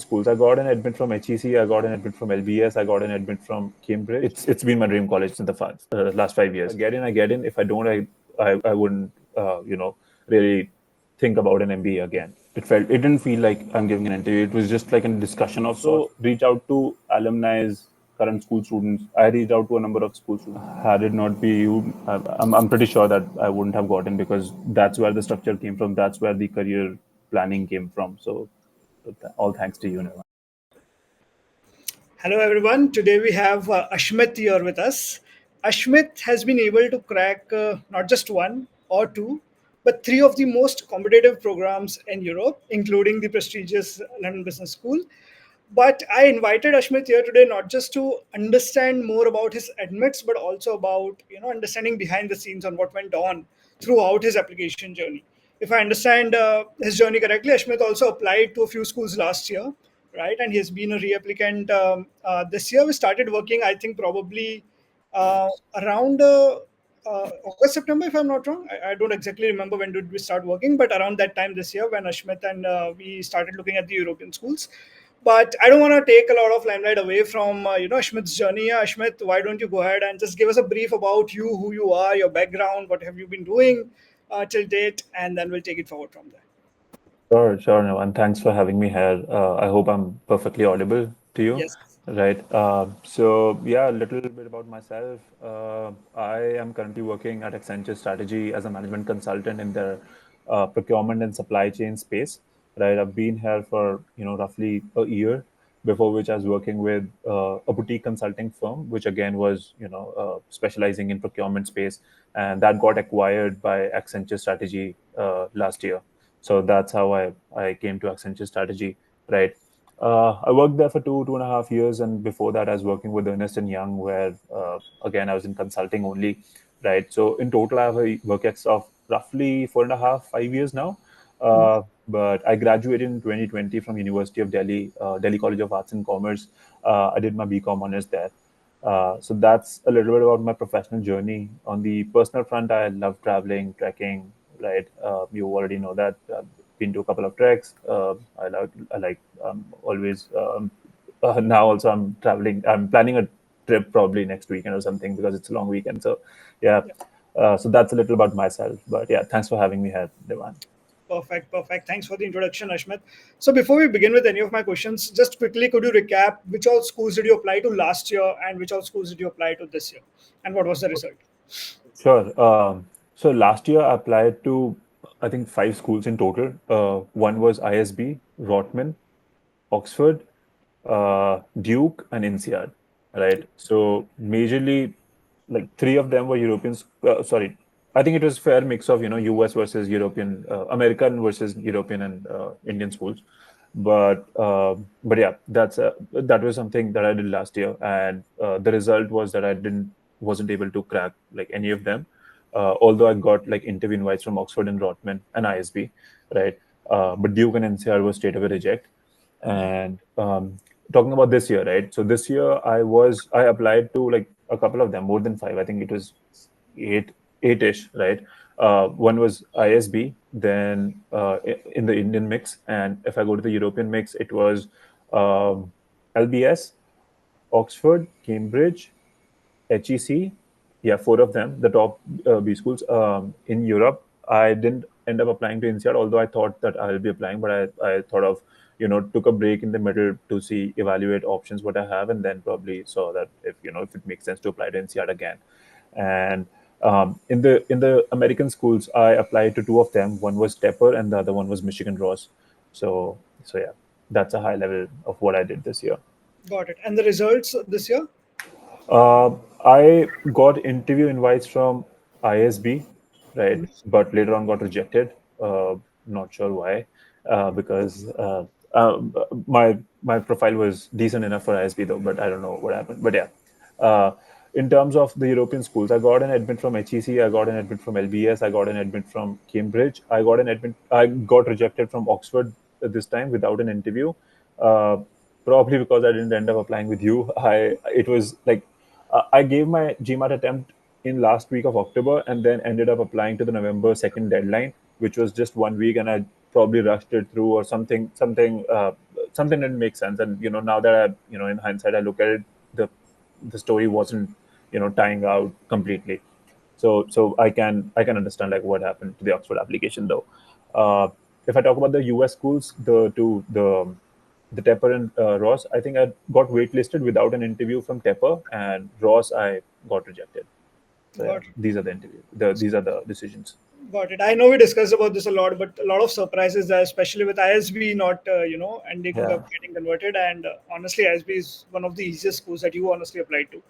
schools. I got an admit from HEC. I got an admit from LBS. I got an admit from Cambridge. It's been my dream college in the last 5 years. I get in. If I don't, I wouldn't really think about an MBA again. It didn't feel like I'm giving an interview. It was just like a discussion of sorts. So reach out to alumni, current school students. I reached out to a number of school students. Had it not be you, I'm pretty sure that I wouldn't have gotten, because that's where the structure came from. That's where the career planning came from. So all thanks to you, Nirvan. Hello, everyone. Today we have Ashmit here with us. Ashmit has been able to crack not just one or two, but three of the most competitive programs in Europe, including the prestigious London Business School. But I invited Ashmit here today not just to understand more about his admits, but also about understanding behind the scenes on what went on throughout his application journey. If I understand his journey correctly, Ashmit also applied to a few schools last year, right? And he has been a reapplicant this year. We started working, I think, probably around August, September, if I'm not wrong. I don't exactly remember when did we start working, but around that time this year when Ashmit and we started looking at the European schools. But I don't want to take a lot of limelight away from Ashmit's journey. Ashmit, why don't you go ahead and just give us a brief about you, who you are, your background, what have you been doing till date, and then we'll take it forward from there. Sure, Nirvan. Thanks for having me here. I hope I'm perfectly audible to you. Yes. Right. So yeah, a little bit about myself. I am currently working at Accenture Strategy as a management consultant in their procurement and supply chain space. Right. I've been here for roughly a year. Before which I was working with a boutique consulting firm, which again was specializing in procurement space, and that got acquired by Accenture Strategy last year. So that's how I came to Accenture Strategy. Right. I worked there for 2.5 years, and before that, I was working with Ernest and Young, where again I was in consulting only, right? So in total, I have a work ex of roughly 4.5, 5 years now. But I graduated in 2020 from University of Delhi, Delhi College of Arts and Commerce. I did my BCom honors there. So that's a little bit about my professional journey. On the personal front, I love traveling, trekking. Right, you already know that. Been to a couple of treks. I like always. Now also I'm traveling. I'm planning a trip probably next weekend or something because it's a long weekend. So yeah, so that's a little about myself. But yeah, thanks for having me here, Devan. Perfect, perfect. Thanks for the introduction, Ashmit. So before we begin with any of my questions, just quickly, could you recap which all schools did you apply to last year and which all schools did you apply to this year? And what was the result? Sure. So last year I applied to, I think, 5 schools in total. One was ISB, Rotman, Oxford, Duke, and INSEAD. Right. So majorly, like 3 of them were Europeans. Sorry, I think it was fair mix of US versus European, American versus European and Indian schools. But yeah, that was something that I did last year, and the result was that I didn't wasn't able to crack like any of them. Although I got like interview invites from Oxford and Rotman and ISB, right? But Duke and NCR was straight away reject. And talking about this year, right? So this year I applied to like a couple of them, more than 5. I think it was eight, eight-ish, right? One was ISB, then in the Indian mix, and if I go to the European mix, it was LBS, Oxford, Cambridge, HEC. Yeah, 4 of them, the top B schools in Europe. I didn't end up applying to INSEAD, although I thought that I'll be applying, but I thought of, took a break in the middle to see, evaluate options, what I have, and then probably saw that if it makes sense to apply to INSEAD again. And in the American schools, I applied to 2 of them. One was Tepper, and the other one was Michigan Ross. So yeah, that's a high level of what I did this year. Got it. And the results this year? Uh, I got interview invites from ISB, right? But later on got rejected. Not sure why, because my profile was decent enough for ISB though, but I don't know what happened. But yeah, uh, in terms of the European schools, I got an admit from HEC, I got an admit from LBS, I got an admit from Cambridge, I got an admit. I got rejected from Oxford this time without an interview. Uh, Probably because I didn't end up applying with you. It was like I gave my GMAT attempt in last week of October, and then ended up applying to the November 2nd deadline, which was just 1 week, and I probably rushed it through or something something didn't make sense. And now that in hindsight I look at it, the story wasn't tying out completely. So I can understand like what happened to the Oxford application though. If I talk about the US schools, the Tepper and Ross, I think I got waitlisted without an interview from Tepper, and Ross I got rejected. So yeah, Got it. these are the interview. These are the decisions. Got it. I know we discussed about this a lot, but a lot of surprises there, especially with ISB not, ending Yeah, up getting converted. And honestly, ISB is one of the easiest schools that you honestly applied to.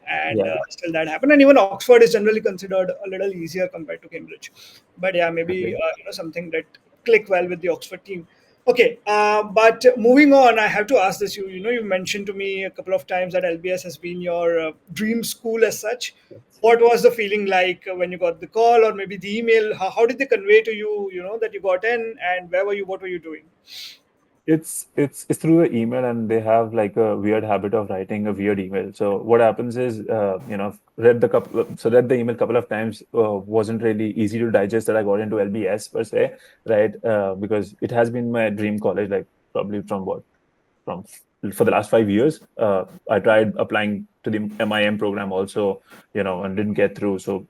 And yeah, still that happened. And even Oxford is generally considered a little easier compared to Cambridge. But yeah, maybe okay. something that click well with the Oxford team. Okay, but moving on, I have to ask this. You mentioned to me a couple of times that LBS has been your dream school as such. What was the feeling like when you got the call or maybe the email? How did they convey to you, that you got in, and where were you? What were you doing? It's through the email, and they have like a weird habit of writing a weird email. So what happens is, read the email a couple of times. Wasn't really easy to digest that I got into LBS per se, right? Because it has been my dream college, like probably from for the last 5 years. I tried applying to the MIM program also, and didn't get through. So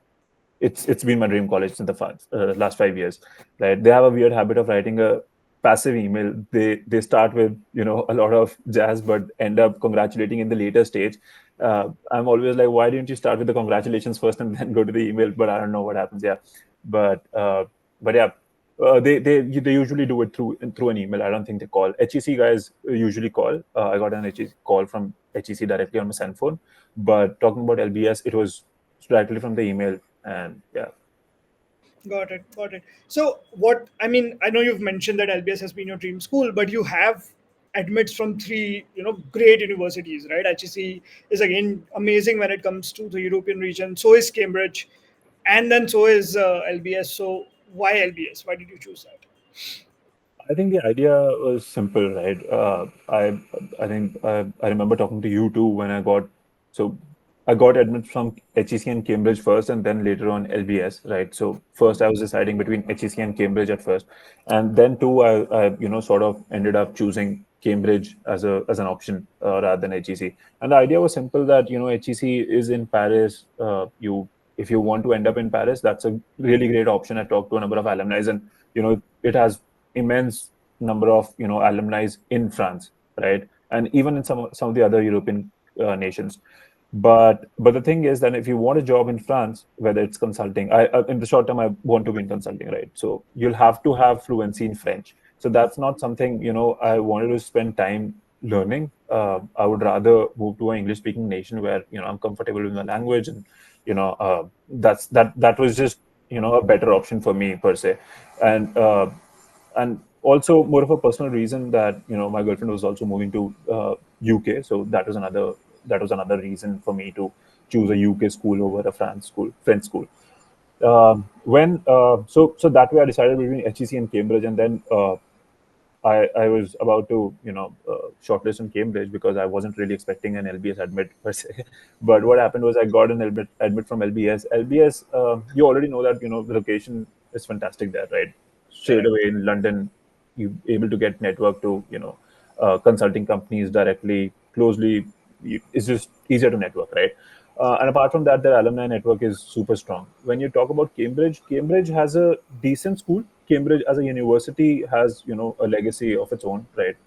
it's been my dream college in the last 5 years, right? They have a weird habit of writing a passive email. They start with a lot of jazz, but end up congratulating in the later stage. I'm always like, why didn't you start with the congratulations first and then go to the email? But I don't know what happens. Yeah, but yeah. They usually do it through an email. I don't think they call. HEC guys usually call. I got an HEC call from HEC directly on my cell phone. But talking about LBS, it was directly from the email. And yeah, Got it. Got it. So, what I mean, I know you've mentioned that LBS has been your dream school, but you have admits from three, great universities, right? HEC is again amazing when it comes to the European region. So is Cambridge, and then so is LBS. So why LBS? Why did you choose that? I think the idea was simple, right? I think I remember talking to you too when so I got admit from HEC and Cambridge first, and then later on LBS, right? So first I was deciding between HEC and Cambridge at first, and then too I sort of ended up choosing Cambridge as an option rather than HEC. And the idea was simple that HEC is in Paris. You If you want to end up in Paris, that's a really great option. I talked to a number of alumni, and it has immense number of alumni in France, right? And even in some of the other European nations. But the thing is that if you want a job in France, whether it's consulting, I in the short term I want to be in consulting, right? So you'll have to have fluency in French. So that's not something I wanted to spend time learning. I would rather move to an English speaking nation where I'm comfortable with my language, and that was just a better option for me per se. And also more of a personal reason that my girlfriend was also moving to UK, so that was another reason for me to choose a UK school over a French school. When so that way I decided between HEC and Cambridge, and then I was about to shortlist in Cambridge because I wasn't really expecting an LBS admit per se. But what happened was I got an admit from LBS. LBS, you already know that the location is fantastic there, right? Straight Correct. away in London, you able to get network to consulting companies directly, closely. It's just easier to network, right? And apart from that, their alumni network is super strong. When you talk about Cambridge, Cambridge has a decent school. Cambridge as a university has a legacy of its own, right?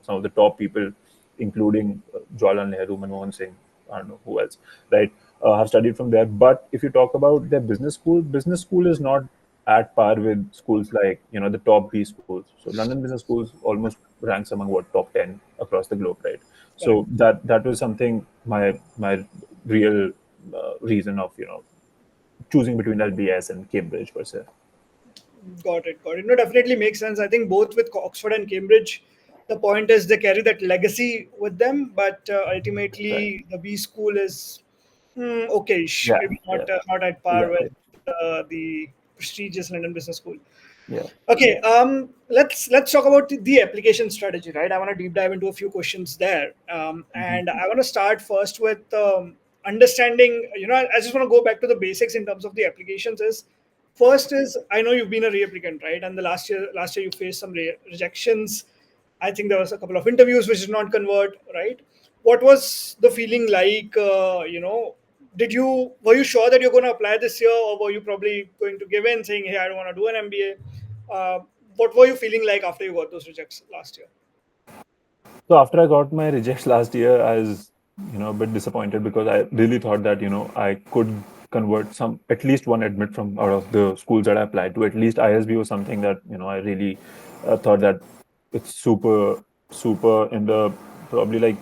Some of the top people, including Jawaharlal Nehru, Manmohan Singh, I don't know who else, right, have studied from there. But if you talk about their business school is not at par with schools like the top B schools. So London Business Schools almost ranks among what top 10 across the globe, right? Correct. So that was something my real reason of choosing between LBS and Cambridge per se. Got it. Got it. No, definitely makes sense. I think both with Oxford and Cambridge, the point is they carry that legacy with them, but Right. ultimately the B school is okay-ish, Yeah. maybe Yeah. not at par with Exactly. the prestigious London Business School. Yeah. Okay, let's talk about the application strategy, right? I want to deep dive into a few questions there, Mhm. and I want to start first with understanding. I just want to go back to the basics in terms of the applications. First is I know you've been a reapplicant, right? And the last year you faced some rejections. I think there was a couple of interviews which did not convert, right? What was the feeling like? Did you were you sure that you're going to apply this year, or were you probably going to give in, saying, "Hey, I don't want to do an MBA"? What were you feeling like after you got those rejects last year? So after I got my rejects last year, I was, a bit disappointed because I really thought that, I could convert at least one admit from out of the schools that I applied to. At least ISB was something that, I really thought that it's super, super in the probably like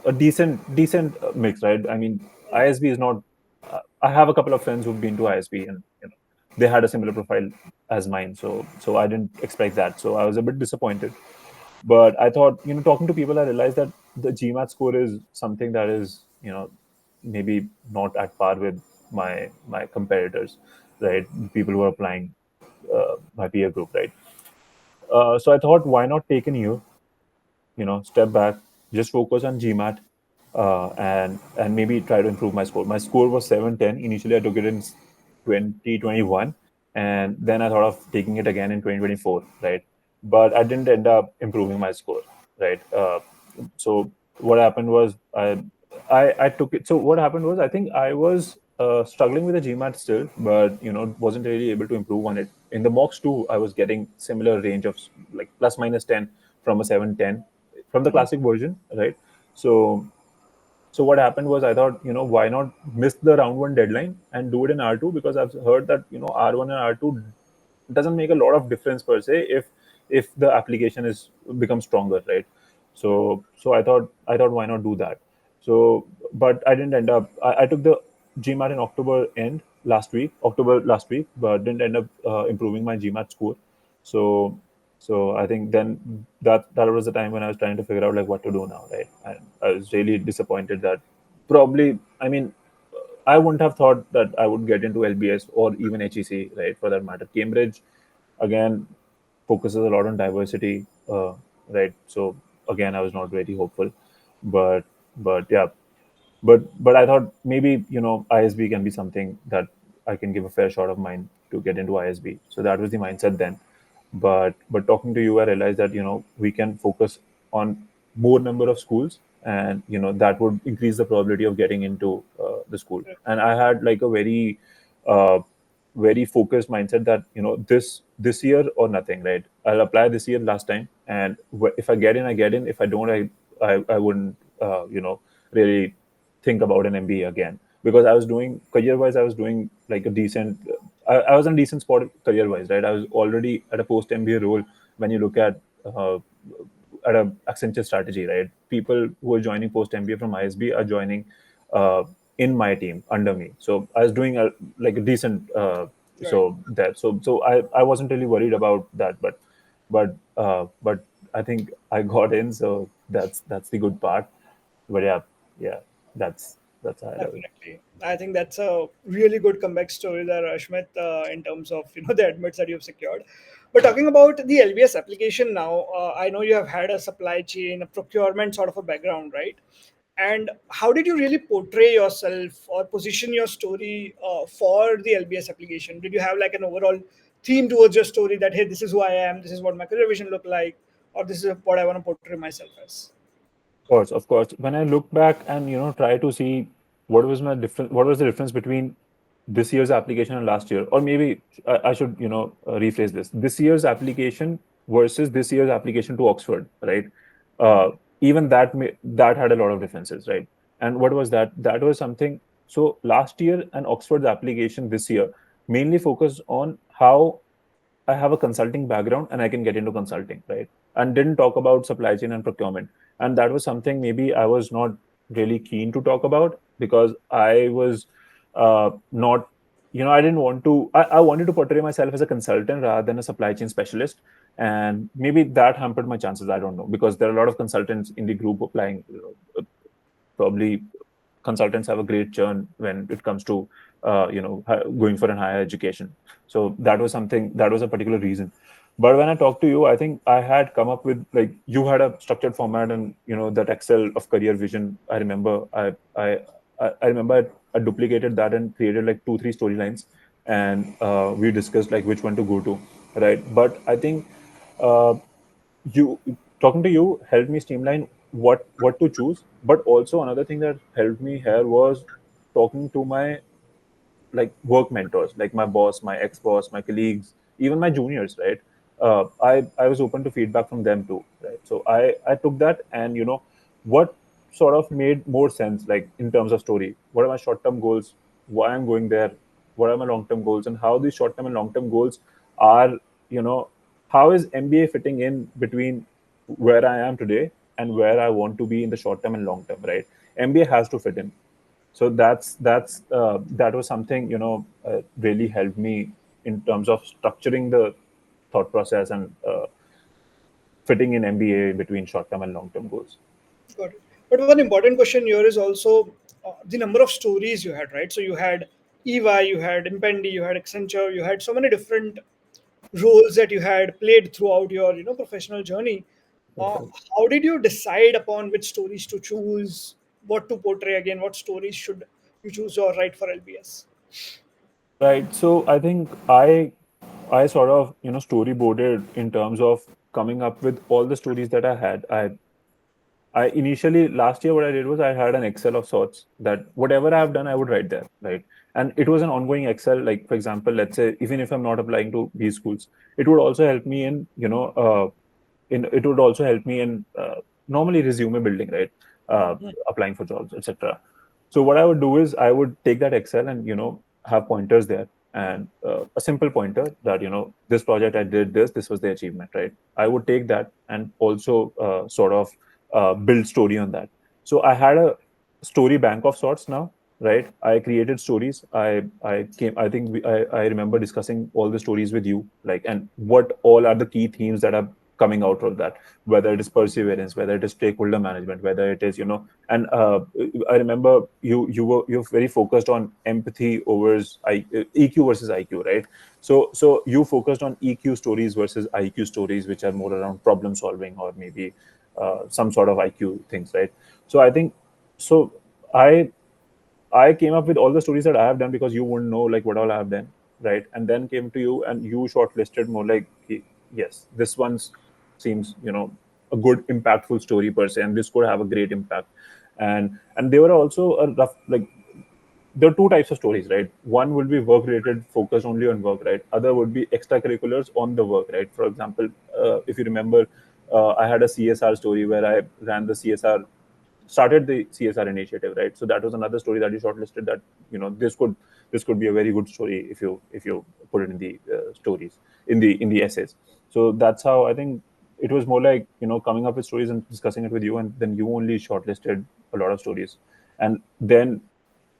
a decent mix, right? I mean, ISB is not. I have a couple of friends who've been to ISB, and they had a similar profile as mine, so I didn't expect that. So I was a bit disappointed. But I thought, talking to people, I realized that the GMAT score is something that is, maybe not at par with my competitors, right? People who are applying, my peer group, right? So I thought, why not take a year, step back, just focus on GMAT, and maybe try to improve my score. My score was 710. Initially, I took it in 2021, and then I thought of taking it again in 2024, right? But I didn't end up improving my score, right? So what happened was I took it. So what happened was I think I was struggling with the GMAT still, but wasn't really able to improve on it. In the mocks too, I was getting similar range of like plus minus 10 from a 710 from the classic version, right? So what happened was I thought, why not miss the round one deadline and do it in R2, because I've heard that R1 and R2 doesn't make a lot of difference per se if the application is becomes stronger, right? So I thought why not do that? So but I didn't end up. I took the GMAT in October last week, but didn't end up improving my GMAT score. So I think then that was the time when I was trying to figure out like what to do now, right? And I was really disappointed that probably, I mean, I wouldn't have thought that I would get into LBS or even HEC, right? For that matter, Cambridge again focuses a lot on diversity, right? So again, I was not very hopeful, but yeah, but I thought maybe ISB can be something that I can give a fair shot of mine to get into ISB. So that was the mindset then. But talking to you, I realized that we can focus on more number of schools, and that would increase the probability of getting into the school. And I had like a uh, very focused mindset that this year or nothing, right? I'll apply this year last time, and if I get in, I get in. If I don't, I wouldn't really think about an MBA again, because I was doing career wise, I was doing like a decent. I was in a decent spot career wise, right? I was already at a post MBA role. When you look at a Accenture strategy, right? People who are joining post MBA from ISB are joining in my team under me. So I was doing like a decent. Right. So I wasn't really worried about that, but I think I got in, so that's the good part. But yeah, that's how I love it. Definitely. I think that's a really good comeback story there, Ashmit, in terms of the admits that you've secured. But talking about the LBS application now, I know you have had a supply chain, a procurement sort of a background, right? And how did you really portray yourself or position your story for the LBS application? Did you have like an overall theme towards your story that, hey, this is who I am, this is what my career vision look like, or this is what I want to portray myself as? Of course. When I look back and try to see what was the difference between this year's application and last year, or maybe I should rephrase this: this year's application versus this year's application to Oxford, right? Even that had a lot of differences, right? And what was that? That was something. So last year and Oxford's application this year mainly focused on how I have a consulting background and I can get into consulting, right? And didn't talk about supply chain and procurement. And that was something maybe I was not really keen to talk about, because I was not, I didn't want to, I wanted to portray myself as a consultant rather than a supply chain specialist. And maybe that hampered my chances. I don't know, because there are a lot of consultants in the group applying. Probably consultants have a great churn when it comes to going for an higher education. So that was a particular reason. But when I talked to you, I think I had come up with, like, you had a structured format, and that Excel of career vision. I remember I remember I duplicated that and created like 2 3 storylines, and we discussed like which one to go to, right? But I think uh, you talking to you helped me streamline what to choose. But also another thing that helped me here was talking to my like work mentors, like my boss, my ex-boss, my colleagues, even my juniors, right? I was open to feedback from them too, right? So I took that, and what sort of made more sense, like in terms of story. What are my short-term goals? Why I'm going there? What are my long-term goals? And how these short-term and long-term goals are, you know, how is MBA fitting in between where I am today and where I want to be in the short term and long term, right? MBA has to fit in. So that was something really helped me in terms of structuring the thought process and fitting in MBA between short term and long term goals. Got it. But one important question here is also the number of stories you had, right? So you had EY, you had Impendi, you had Accenture, you had so many different roles that you had played throughout your professional journey. That's right. How did you decide upon which stories to choose, what to portray again, what stories should you choose or write for LBS? Right. So I think I sort of storyboarded in terms of coming up with all the stories that I had. I initially last year what I did was I had an Excel of sorts that whatever I have done I would write there, right? And it was an ongoing Excel. Like for example, let's say even if I'm not applying to these schools, it would also help me in in it would also help me in normally resume building, right? Applying for jobs, etc. So what I would do is I would take that Excel and have pointers there, and a simple pointer that this project I did this was the achievement, right? I would take that and also sort of build story on that. So I had a story bank of sorts now, right? I created stories. I came. I think I remember discussing all the stories with you, like, and what all are the key themes that are coming out of that, whether it is perseverance, whether it is stakeholder management, whether it is and I remember you're very focused on empathy over EQ versus IQ, right? So you focused on EQ stories versus IQ stories, which are more around problem solving or maybe some sort of IQ things, right? So I think so. I I came up with all the stories that I have done because you wouldn't know like what all I have done, right? And then came to you and you shortlisted more like, yes, this one's seems a good impactful story per se, and this could have a great impact. And they were also a rough like there are two types of stories, right? One will be work related, focused only on work, right? Other would be extracurriculars on the work, right? For example, if you remember, I had a CSR story where I ran the CSR, started the CSR initiative, right? So that was another story that you shortlisted. That this could be a very good story if you put it in the stories in the essays. So that's how I think it was more like coming up with stories and discussing it with you, and then you only shortlisted a lot of stories, and then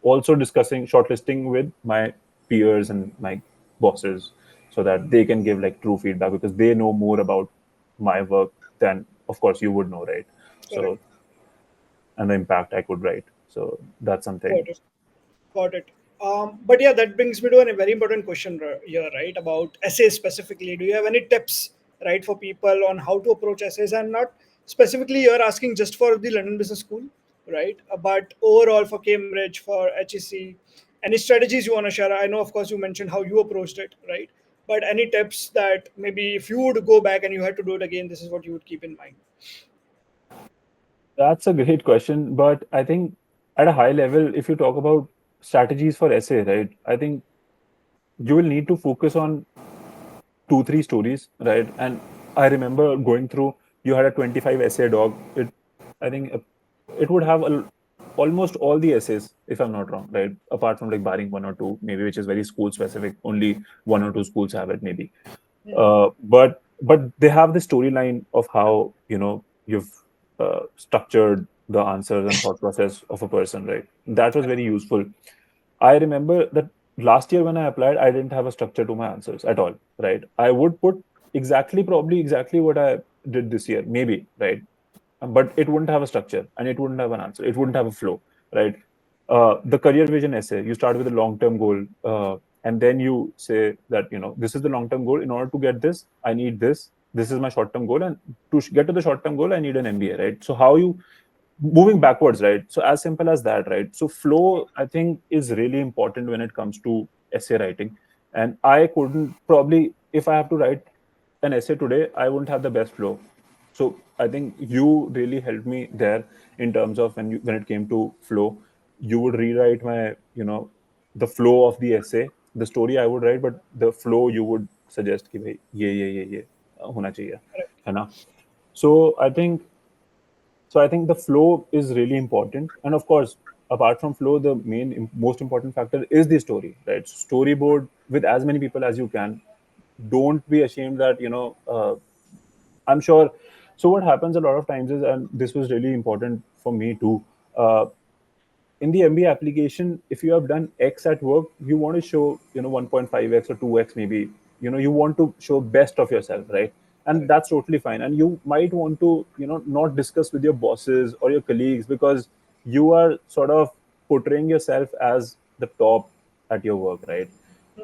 also discussing shortlisting with my peers and my bosses so that they can give like true feedback because they know more about my work than of course you would know, right? Correct. So and the impact I could write. So that's something. Got it. Got it. But yeah, that brings me to a very important question here, right? About essays specifically. Do you have any tips, right, for people on how to approach essays, and not specifically you're asking just for the London Business School, right? But overall for Cambridge, for HEC, any strategies you want to share? I know, of course, you mentioned how you approached it, right? But any tips that maybe if you would go back and you had to do it again, this is what you would keep in mind. That's a great question, but I think at a high level, if you talk about strategies for essay, right, I think you will need to focus on two, three stories, right? And I remember going through, you had a 25 essay doc. I think it would have almost all the essays, if I'm not wrong, right? Apart from like barring one or two, maybe which is very school specific. Only one or two schools have it, maybe. But they have the storyline of how you've structured the answers and thought process of a person, right? That was very useful. I remember that last year when I applied, I didn't have a structure to my answers at all, right? I would put probably exactly what I did this year, maybe, right? But it wouldn't have a structure and it wouldn't have an answer. It wouldn't have a flow, right? The career vision essay, you start with a long-term goal, and then you say that this is the long-term goal. In order to get this, I need this. This is my short-term goal, and to get to the short-term goal, I need an MBA, right? So how you moving backwards, right? So as simple as that, right? So flow, I think, is really important when it comes to essay writing. And I couldn't probably, if I have to write an essay today, I wouldn't have the best flow. So I think you really helped me there in terms of when it came to flow. You would rewrite my, the flow of the essay, the story I would write, but the flow you would suggest कि भाई ये होना चाहिए, Correct. है ना? So I think so. I think the flow is really important, and of course, apart from flow, the most important factor is the story, right? Storyboard with as many people as you can. Don't be ashamed that I'm sure. So what happens a lot of times is, and this was really important for me too. Uh, in the MBA application, if you have done X at work, you want to show 1.5x or 2x maybe. You want to show best of yourself, right? And Correct. that's totally fine. And you might want to not discuss with your bosses or your colleagues because you are sort of portraying yourself as the top at your work, right?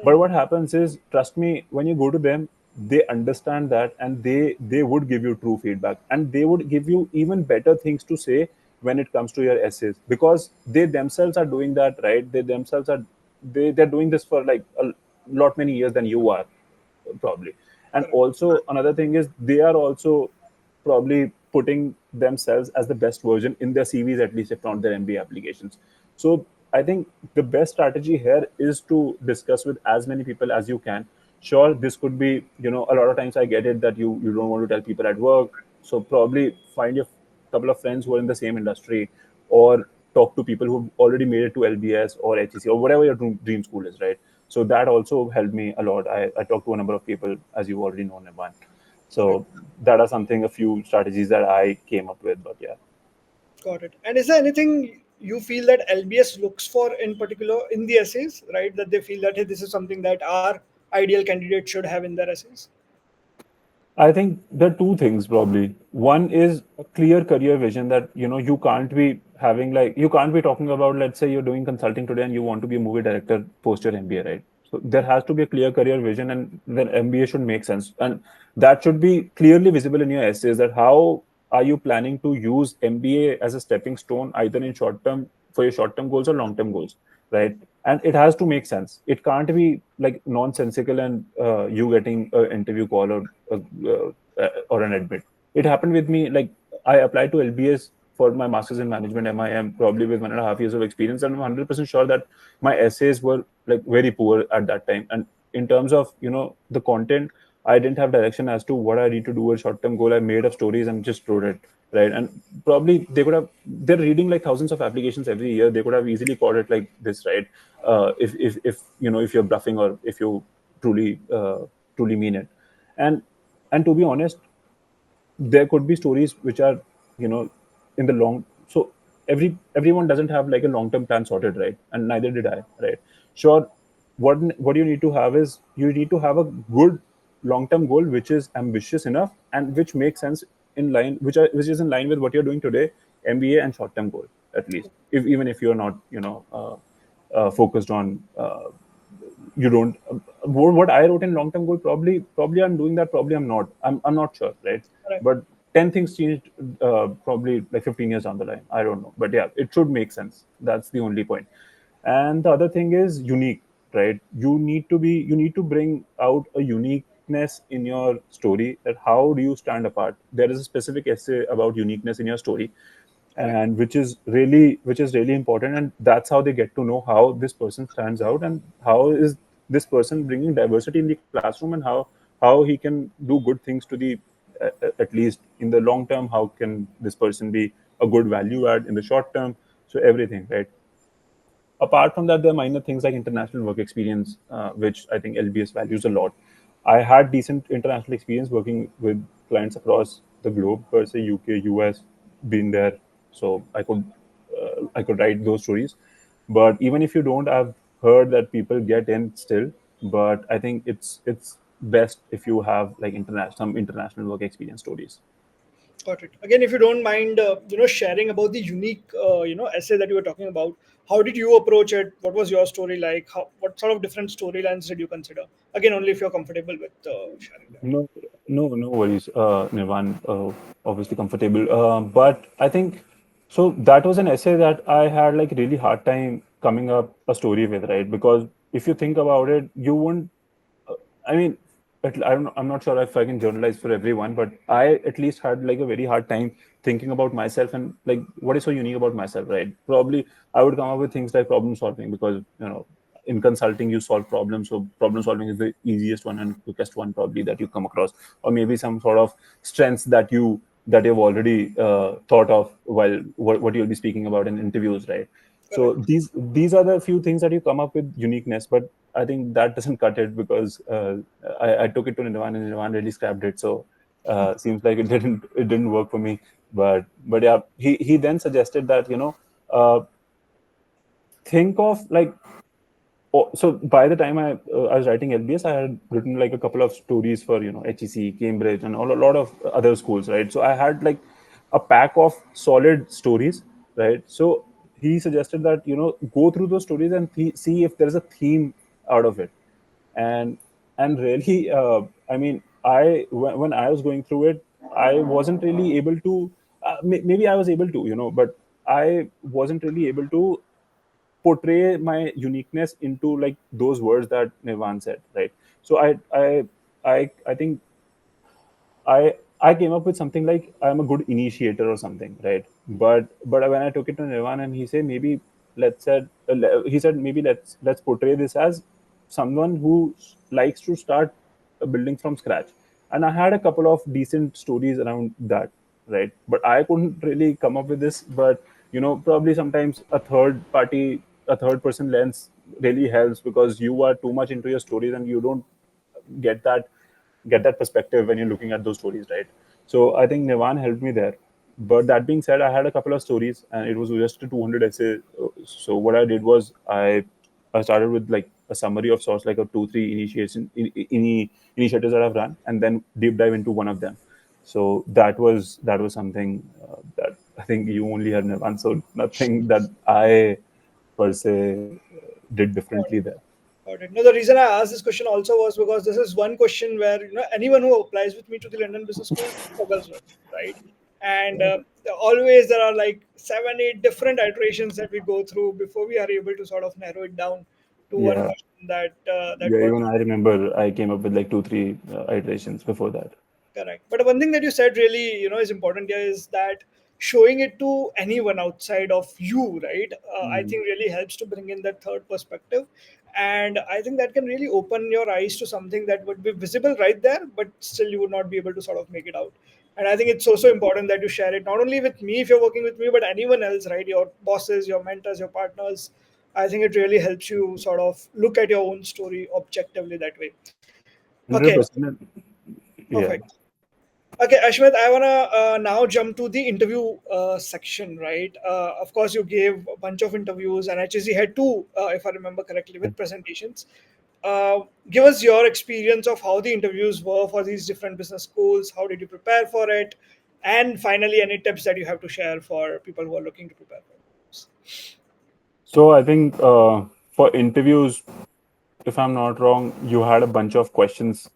But what happens is, trust me, when you go to them, they understand that, and they would give you true feedback, and they would give you even better things to say when it comes to your essays, because they themselves are doing that, right? They themselves are they're doing this for like a lot many years than you are, probably. And Correct. also another thing is, they are also probably putting themselves as the best version in their CVs, at least if not their MBA applications. So I think the best strategy here is to discuss with as many people as you can. Sure, this could be, a lot of times I get it that you don't want to tell people at work. So probably find your couple of friends who are in the same industry, or talk to people who've already made it to LBS or HEC or whatever your dream school is, right? So that also helped me a lot. I talked to a number of people, as you already know, Nirvan. Correct. So that are something, a few strategies that I came up with. But yeah, Got it. And is there anything you feel that LBS looks for in particular in the essays, right? That they feel that, hey, this is something that our ideal candidate should have in their essays? I think there are two things probably. One is a clear career vision that you can't be having, like, you can't be talking about, let's say you're doing consulting today and you want to be a movie director post your MBA, right? So there has to be a clear career vision, and then MBA should make sense, and that should be clearly visible in your essays. That how are you planning to use MBA as a stepping stone, either in short term for your short term goals or long term goals, right? And it has to make sense. It can't be like nonsensical and you getting an interview call or an admit. It happened with me. Like, I applied to LBS for my master's in management MIM, probably with 1.5 years of experience, and I'm 100% sure that my essays were like very poor at that time. And in terms of the content, I didn't have direction as to what I need to do, a short term goal. I made up stories and just wrote it, right? And probably they're reading like thousands of applications every year. They could have easily caught it like this, right? If if you're bluffing, or if you truly mean it. And and to be honest, there could be stories which are you know in the long. So everyone doesn't have like a long term plan sorted, right? And neither did I, right? Sure. What you need to have is, you need to have a good long term goal which is ambitious enough and which makes sense, in line which is in line with what you're doing today, MBA and short term goal, at least, if even if you're not focused on you don't what I wrote in long term goal, probably I'm doing that, probably I'm not. I'm not sure, right? Right. But 10 things changed, probably like 15 years down the line, I don't know. But yeah, it should make sense. That's the only point. And the other thing is unique, right? You need to bring out a uniqueness in your story. That how do you stand apart? There is a specific essay about uniqueness in your story, Correct. and which is really important. And that's how they get to know how this person stands out, and how is this person bringing diversity in the classroom, and how he can do good things to the at least in the long term. How can this person be a good value add in the short term? So everything, right? Apart from that, there are minor things like international work experience, which I think LBS values a lot. I had decent international experience working with clients across the globe, per se, UK, US, been there, so I could write those stories. But even if you don't, I've heard that people get in still. But I think it's best if you have like some international work experience stories. Got it. Again, if you don't mind, sharing about the unique, essay that you were talking about. How did you approach it? What was your story like? What sort of different storylines did you consider? Again, only if you're comfortable with sharing that. No, no worries, Nirvan. Obviously comfortable. But I think so. That was an essay that I had like really hard time coming up a story with, right? Because if you think about it, you wouldn't. I mean, I'm not sure if I can generalize for everyone, but I at least had like a very hard time thinking about myself and like what is so unique about myself, right? Probably I would come up with things like problem solving because in consulting you solve problems, so problem solving is the easiest one and quickest one probably that you come across, or maybe some sort of strengths that you've already thought of while what you'll be speaking about in interviews, right? So Correct. these are the few things that you come up with uniqueness, but I think that doesn't cut it because I took it to Nirvan and Nirvan really scrapped it. So seems like it didn't work for me. But yeah, he then suggested that uh, think of like so by the time I was writing LBS, I had written like a couple of stories for HEC, Cambridge, and a lot of other schools, right? So I had like a pack of solid stories, right? So he suggested that go through those stories and see if there is a theme out of it, and really, I mean, when I was going through it, I wasn't really able to. Maybe I was able to, but I wasn't really able to portray my uniqueness into like those words that Nirvan said, right? So I think I came up with something like I'm a good initiator or something, right? But when I took it to Nirvan and he said maybe he said maybe let's portray this as someone who likes to start building from scratch. And I had a couple of decent stories around that, right? But I couldn't really come up with this. But probably sometimes a third person lens really helps because you are too much into your stories and you don't get that get that perspective when you're looking at those stories, right? So I think Nirvan helped me there. But that being said, I had a couple of stories and it was just a 200 essay. So what I did was I started with like a summary of sorts, like a 2 3 initiatives that I've run, and then deep dive into one of them. So that was something that I think you only had Nirvan. So nothing that I per se did differently there. Got it. No, the reason I asked this question also was because this is one question where anyone who applies with me to the London Business School struggles with, right? And always there are like 7 8 different iterations that we go through before we are able to sort of narrow it down to one Yeah. question that Yeah, works. even I remember I came up with like 2 3 iterations before that. Correct. But one thing that you said really, is important here is that showing it to anyone outside of you, right? I Mm. think really helps to bring in that third perspective. And I think that can really open your eyes to something that would be visible right there, but still you would not be able to sort of make it out. And I think it's also important that you share it not only with me if you're working with me, but anyone else, right? Your bosses, your mentors, your partners. I think it really helps you sort of look at your own story objectively that way. Okay, 100%. Yeah. perfect. Okay, Ashmit, I want to now jump to the interview section, right? Of course, you gave a bunch of interviews, and HSC had two, if I remember correctly, with presentations. Give us your experience of how the interviews were for these different business schools. How did you prepare for it? And finally, any tips that you have to share for people who are looking to prepare for it. So I think for interviews, if I'm not wrong, you had a bunch of questions.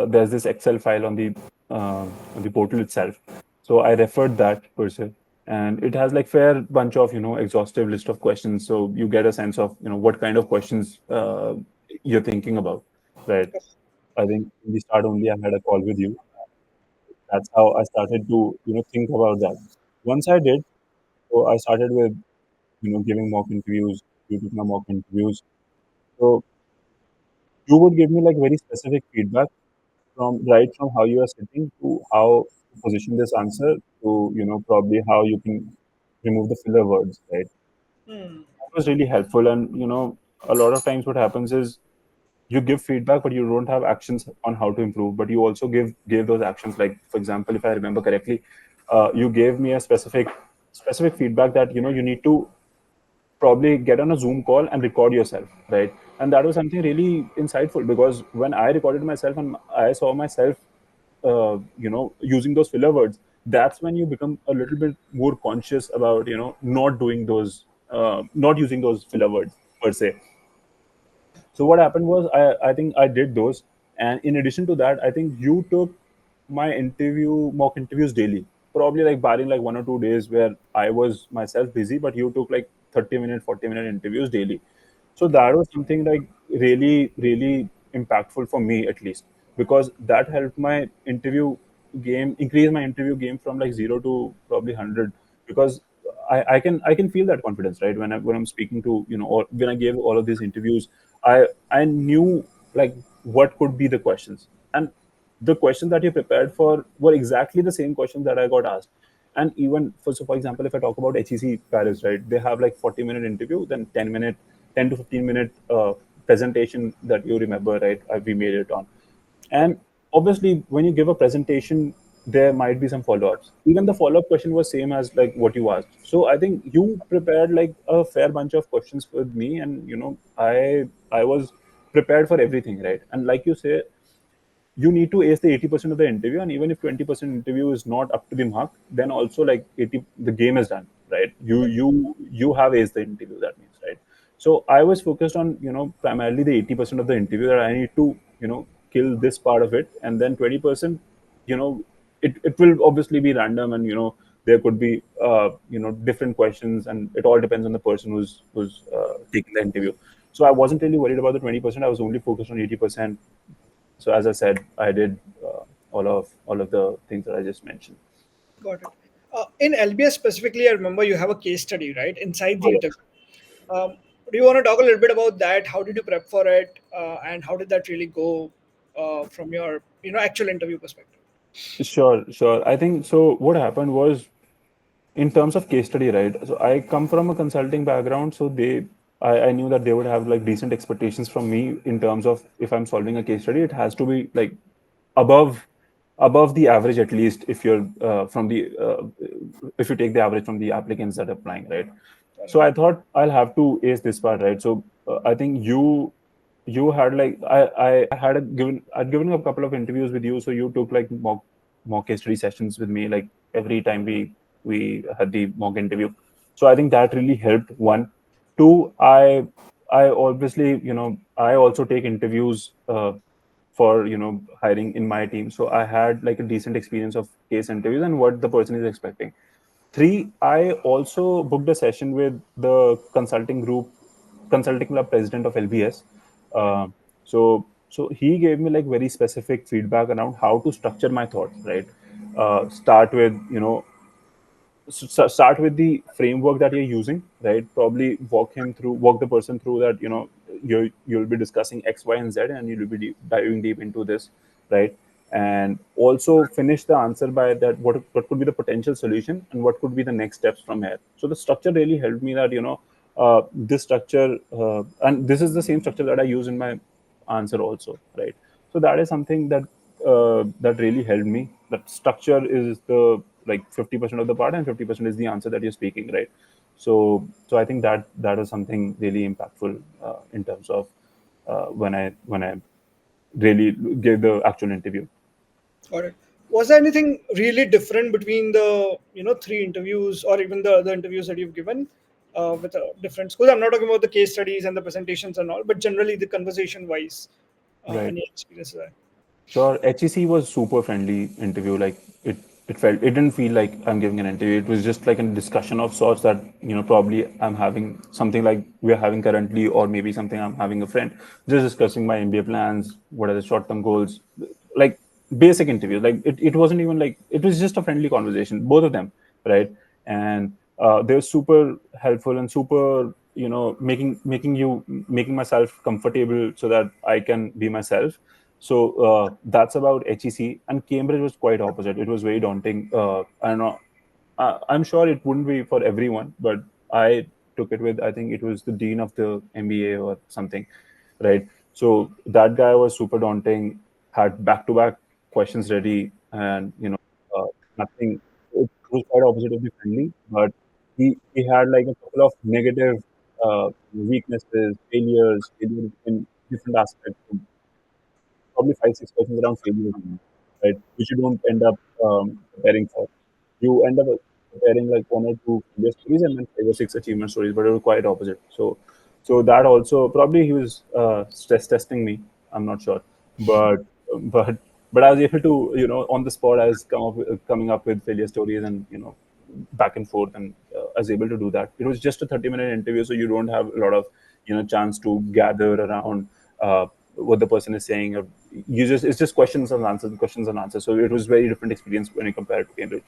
There's this Excel file on the portal itself. So I referred that per se, and it has like fair bunch of exhaustive list of questions. So you get a sense of what kind of questions you're thinking about, right? I think in the start only I had a call with you. That's how I started to think about that. Once I did, so I started with giving mock interviews. You took my mock interviews. So you would give me like very specific feedback from how you are sitting to how to position this answer to probably how you can remove the filler words, right? Hmm. That was really helpful. And a lot of times what happens is you give feedback but you don't have actions on how to improve, but you also gave those actions. Like for example, if I remember correctly, you gave me a specific feedback that you need to probably get on a Zoom call and record yourself, right? And that was something really insightful because when I recorded myself and I saw myself, using those filler words, that's when you become a little bit more conscious about, not doing those, not using those filler words per se. So what happened was I think I did those, and in addition to that, I think you took my mock interviews daily. Probably like barring like 1 or 2 days where I was myself busy, but you took like 30-minute, 40-minute interviews daily. So that was something like really, really impactful for me at least. because that helped my interview game, increase my interview game from like 0 to probably 100, because I can feel that confidence, right? When I'm speaking to, or when I gave all of these interviews, I knew like what could be the questions, and the questions that you prepared for were exactly the same questions that I got asked. And even for example, if I talk about HEC Paris, right, they have like 40-minute interview, then 10 to 15-minute presentation that you remember, right? We made it on. And obviously, when you give a presentation, there might be some follow-ups. Even the follow-up question was same as like what you asked. So I think you prepared like a fair bunch of questions with me, and I was prepared for everything, right? And like you say, you need to ace the 80% of the interview, and even if 20% interview is not up to the mark, then also like 80, the game is done, right? You have aced the interview, that means, right? So I was focused on, primarily the 80% of the interview, that I need to, kill this part of it, and then 20%, it will obviously be random, and there could be different questions, and it all depends on the person who's taking the interview. So I wasn't really worried about the 20%. I was only focused on 80%. So as I said, I did all of the things that I just mentioned. Got it. In LBS specifically, I remember you have a case study, right, inside Oh, the interview. Do you want to talk a little bit about that? How did you prep for it, and how did that really go from your actual interview perspective? yeah. Sure. I think so. What happened was, in terms of case study, right? So I come from a consulting background, so I knew that they would have like decent expectations from me in terms of, if I'm solving a case study, it has to be like above above the average, at least if you're from the if you take the average from the applicants that are applying, right? So I thought I'll have to ace this part, right? So I think you had like I had I'd given a couple of interviews with you, so you took like mock case study sessions with me like every time we had the mock interview. So I think that really helped. One, two, I obviously, I also take interviews for hiring in my team, so I had like a decent experience of case interviews and what the person is expecting. Three, I also booked a session with the consulting club president of LBS. Uh, so he gave me like very specific feedback around how to structure my thoughts, right? Start with, start with the framework that you're using, right? Probably walk the person through that, you'll be discussing X, Y, and Z, and you'll be diving deep into this, right? And also finish the answer by that, what could be the potential solution and what could be the next steps from here. So the structure really helped me, that this structure, and this is the same structure that I use in my answer also, right? So that is something that really helped me. That structure is the like 50% of the part, and 50% is the answer that you're speaking, right? So I think that was something really impactful in terms of when I really gave the actual interview. Got it. Was there anything really different between the three interviews, or even the other interviews that you've given with different schools? I'm not talking about the case studies and the presentations and all, but generally the conversation wise, Right. any experiences there? Sure. HEC was super friendly interview. Like it didn't feel like I'm giving an interview. It was just like a discussion of sorts that, probably I'm having something like we're having currently, or maybe something I'm having a friend, just discussing my MBA plans, what are the short-term goals, like basic interview. Like it wasn't even like, it was just a friendly conversation, both of them, right? And they were super helpful and super, making myself comfortable so that I can be myself. So that's about HEC. And Cambridge was quite opposite. It was very daunting. I don't know. I'm sure it wouldn't be for everyone, but I took it with, I think it was the dean of the MBA or something, right? So that guy was super daunting, had back-to-back questions ready, and nothing. It was quite opposite of the friendly, but he had like a couple of negative weaknesses, failures in different aspects, probably 5, 6 questions around failure, right? Which you don't end up preparing for. You end up preparing like one or two failure stories and then 5 or 6 achievement stories, but it was quite opposite. So that also, probably he was stress testing me. I'm not sure, but but but I was able to, on the spot, I was coming up with failure stories, and back and forth, and I was able to do that. It was just a 30-minute interview, so you don't have a lot of chance to gather around what the person is saying, or it's just questions and answers. So it was very different experience when you compare it to Cambridge.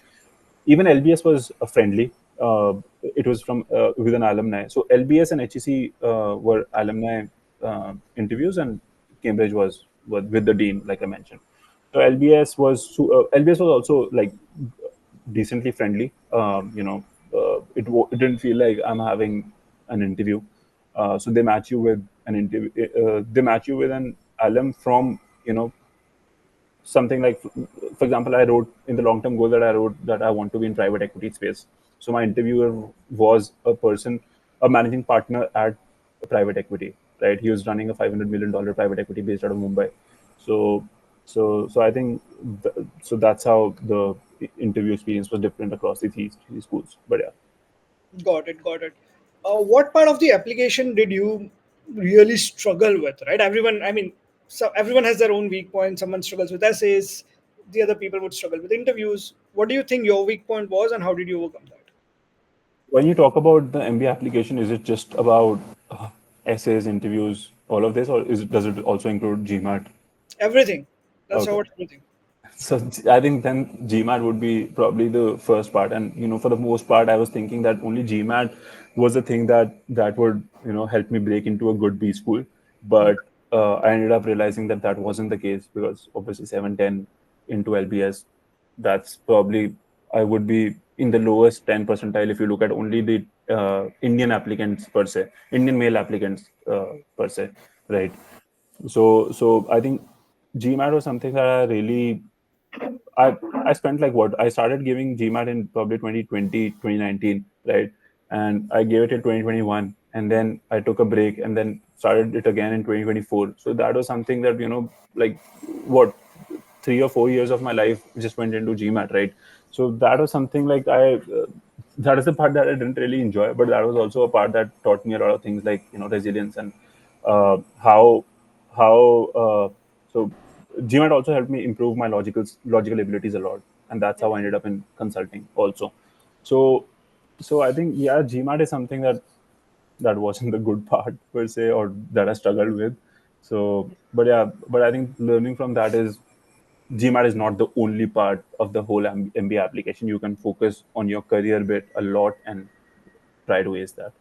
Even LBS was friendly. It was from with an alumni. So LBS and HEC were alumni interviews, and Cambridge was with the dean, like I mentioned. So LBS was also like decently friendly. It didn't feel like I'm having an interview. So they match you with an interview. They match you with an alum from something like, for example, I wrote in the long term goal that I wrote that I want to be in private equity space. So my interviewer was a managing partner at a private equity, right? He was running a $500 million private equity based out of Mumbai. So, so I think, so that's how the interview experience was different across the three schools. But yeah. Got it, got it. What part of the application did you really struggle with? Right, everyone. I mean, so everyone has their own weak point. Someone struggles with essays. The other people would struggle with interviews. What do you think your weak point was, and how did you overcome that? When you talk about the MBA application, is it just about essays, interviews, all of this, or does it also include GMAT? Everything. That's Okay. about everything. So I think then GMAT would be probably the first part, and for the most part, I was thinking that only GMAT was the thing that would help me break into a good B school, but I ended up realizing that that wasn't the case, because obviously 710 into LBS, that's probably, I would be in the lowest 10 percentile if you look at only the Indian applicants per se, Indian male applicants per se, right? So I think GMAT was something that I spent like what I started giving GMAT in probably 2020, 2019, right? And I gave it till 2021, and then I took a break and then started it again in 2024. So that was something that, like what, 3 or 4 years of my life just went into GMAT, right? So that was something like that is the part that I didn't really enjoy, but that was also a part that taught me a lot of things, like resilience, and how so GMAT also helped me improve my logical abilities a lot, and that's how I ended up in consulting also. So so I think, yeah, GMAT is something that wasn't the good part per se, or that I struggled with. So, but yeah, but I think learning from that is GMAT is not the only part of the whole MBA application. You can focus on your career bit a lot and try to ace that.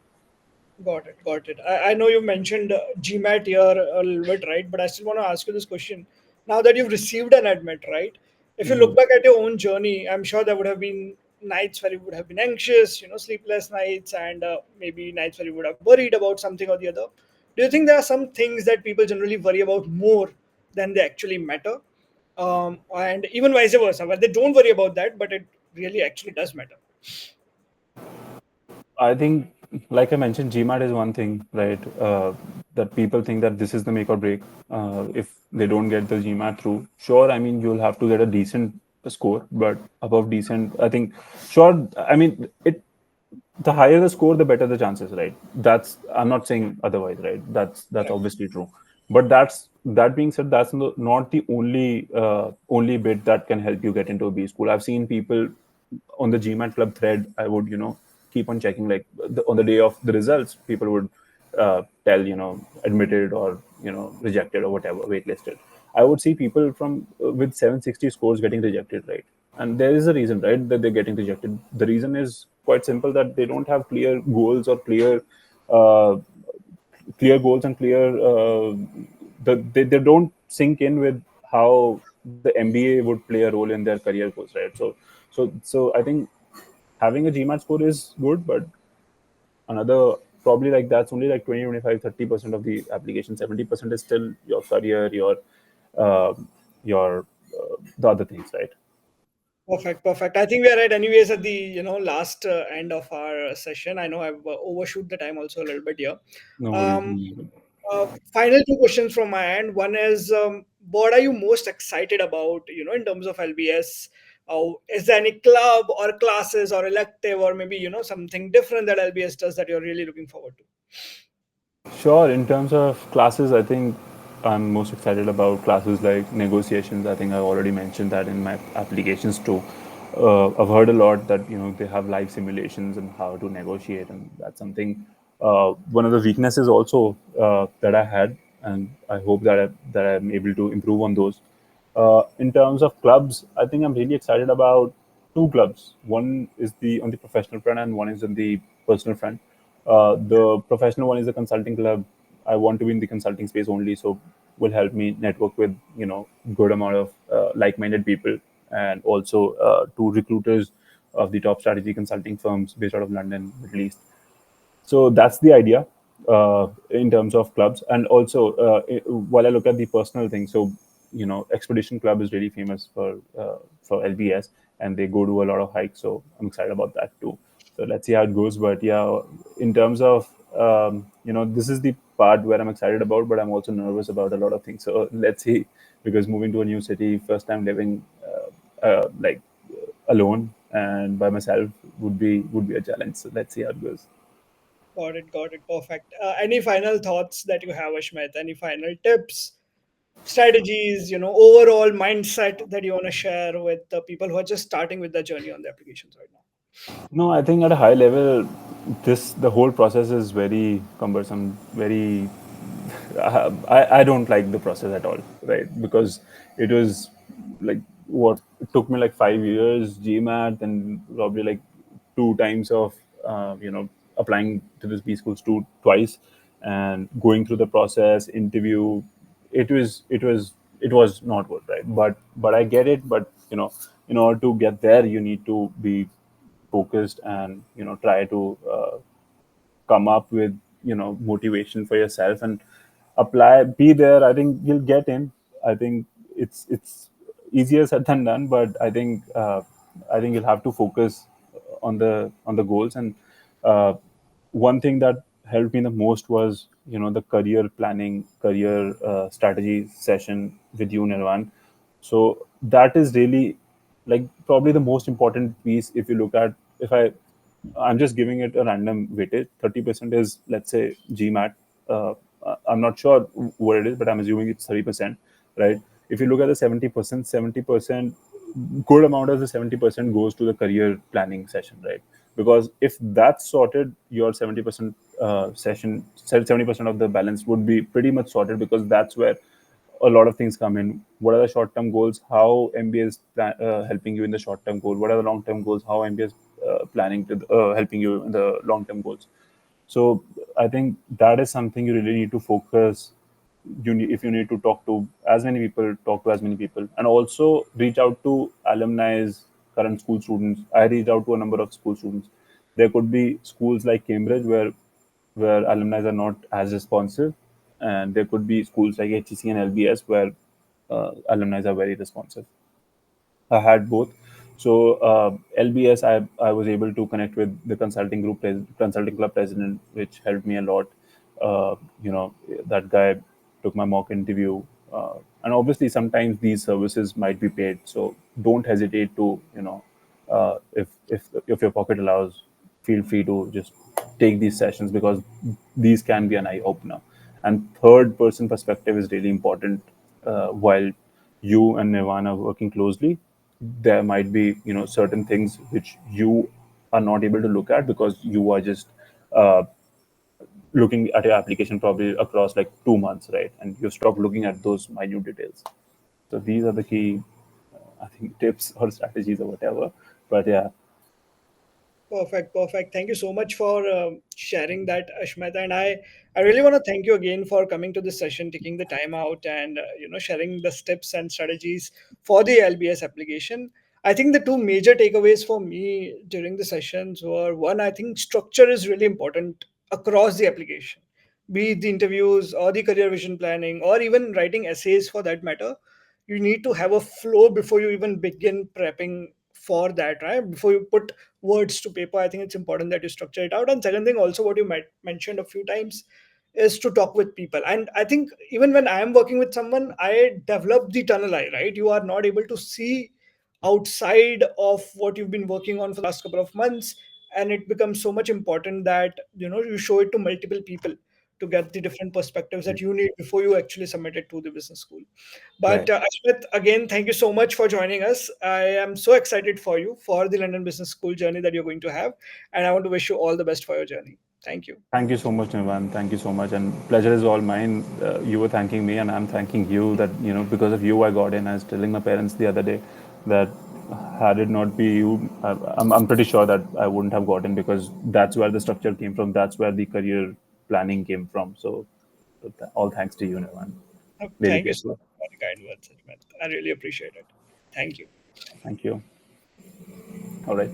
Got it, got it. I know you mentioned GMAT here a little bit, right? But I still want to ask you this question. Now that you've received an admit, right? If you look Mhm. back at your own journey, I'm sure there would have been nights where you would have been anxious, sleepless nights, and maybe nights where you would have worried about something or the other. Do you think there are some things that people generally worry about more than they actually matter? And even vice versa, where they don't worry about that, but it really actually does matter. I think, like I mentioned, GMAT is one thing, right? That people think that this is the make or break. If they don't get the GMAT through, sure, I mean, you'll have to get a decent score, but above decent, I think, sure, I mean, the higher the score, the better the chances, right? I'm not saying otherwise, right? That's Correct. obviously true. But that being said, that's not the only bit that can help you get into a B school. I've seen people on the GMAT club thread. I would keep on checking, like on the day of the results, people would tell admitted, or rejected, or whatever, waitlisted. I would see people from with 760 scores getting rejected, right? And there is a reason, right, that they're getting rejected. The reason is quite simple, that they don't have clear goals, or uh, clear goals and clear they don't sync in with how the MBA would play a role in their career goals, right? So I think having a GMAT score is good, but another, probably, like, that's only like 20, 25, 30% of the application. 70% is still your career, uh, your the other things, right? Perfect, perfect. I think we are at anyways at the last end of our session. I know I've overshoot the time also a little bit here. No worries. Um, Final two questions from my end. One is, what are you most excited about? In terms of LBS, is there any club or classes or elective or maybe something different that LBS does that you're really looking forward to? Sure. In terms of classes, I think I'm most excited about classes like negotiations. I think I already mentioned that in my applications too. I've heard a lot that they have live simulations and how to negotiate, and that's something. One of the weaknesses also that I had, and I hope that I'm able to improve on those. In terms of clubs, I think I'm really excited about two clubs. One is the on the professional front, and one is on the personal front. The professional one is a consulting club. I want to be in the consulting space only, so will help me network with good amount of like-minded people, and also to recruiters of the top strategy consulting firms based out of London, Middle East. So that's the idea in terms of clubs. And also, while I look at the personal thing, so Expedition Club is really famous for LBS, and they go to a lot of hikes. So I'm excited about that too. So let's see how it goes. But yeah, in terms of this is the part where I'm excited about, but I'm also nervous about a lot of things. So let's see, because moving to a new city, first time living like alone and by myself would be a challenge. So let's see how it goes. Got it, got it. Perfect. Any final thoughts that you have, Ashmit? Any final tips, strategies, overall mindset that you want to share with the people who are just starting with the journey on the applications right now? No, I think at a high level, this the whole process is very cumbersome. Very, I don't like the process at all, right? Because it was like what it took me like 5 years GMAT, and probably like two times of applying to this B schools twice, and going through the process interview. It was not good, right? But I get it. But in order to get there, you need to be focused, and try to come up with motivation for yourself and apply, be there. I think you'll get in. I think it's easier said than done, but I think you'll have to focus on the goals. And uh, one thing that helped me the most was the career planning, career strategy session with you, Nirvan. So that is really like probably the most important piece. If you look at, if I'm just giving it a random weightage. 30% is, let's say, GMAT. I'm not sure what it is, but I'm assuming it's 30%, right? If you look at the 70%, 70%, good amount of the 70% goes to the career planning session, right? Because if that's sorted, your 70% session, 70% of the balance would be pretty much sorted, because that's where a lot of things come in. What are the short-term goals? How MBA is helping you in the short-term goal? What are the long-term goals? How MBA is planning to helping you in the long-term goals? So I think that is something you really need to focus. If you need to talk to as many people, talk to as many people, and also reach out to alumni, current school students. I reached out to a number of school students. There could be schools like Cambridge where alumni are not as responsive, and there could be schools like HEC and LBS where alumni are very responsive. I had both. So LBS, I was able to connect with the consulting club president, which helped me a lot. Uh, that guy took my mock interview, and obviously sometimes these services might be paid. So don't hesitate to if your pocket allows, feel free to just take these sessions, because these can be an eye opener. And third person perspective is really important. While you and Nirvana are working closely, there might be certain things which you are not able to look at, because you are just uh, looking at your application probably across like 2 months, right? And you stop looking at those minute details. So these are the key, I think, tips or strategies or whatever. But yeah, Perfect, perfect. Thank you so much for sharing that, Ashmita. And I really want to thank you again for coming to this session, taking the time out, and sharing the steps and strategies for the LBS application. I think the two major takeaways for me during the sessions were, one, I think structure is really important across the application, be it the interviews or the career vision planning or even writing essays for that matter. You need to have a flow before you even begin prepping for that, right? Before you put words to paper, I think it's important that you structure it out. And second thing, also what you might mentioned a few times, is to talk with people. And I think even when I am working with someone, I develop the tunnel eye, right? You are not able to see outside of what you've been working on for the last couple of months, and it becomes so much important that you show it to multiple people to get the different perspectives that you need before you actually submit it to the business school. But right. Ashmit, again, thank you so much for joining us. I am so excited for you for the London Business School journey that you're going to have, and I want to wish you all the best for your journey. Thank you. Thank you so much, Nirvan. Thank you so much, and pleasure is all mine. You were thanking me, and I'm thanking you. That because of you, I got in. I was telling my parents the other day that had it not be you, I'm pretty sure that I wouldn't have gotten, because that's where the structure came from. That's where the career planning came from. So, all thanks to you, Nirvan. Really Thank you so grateful. much for the kind words, Ashmit. I really appreciate it. Thank you. Thank you. All right.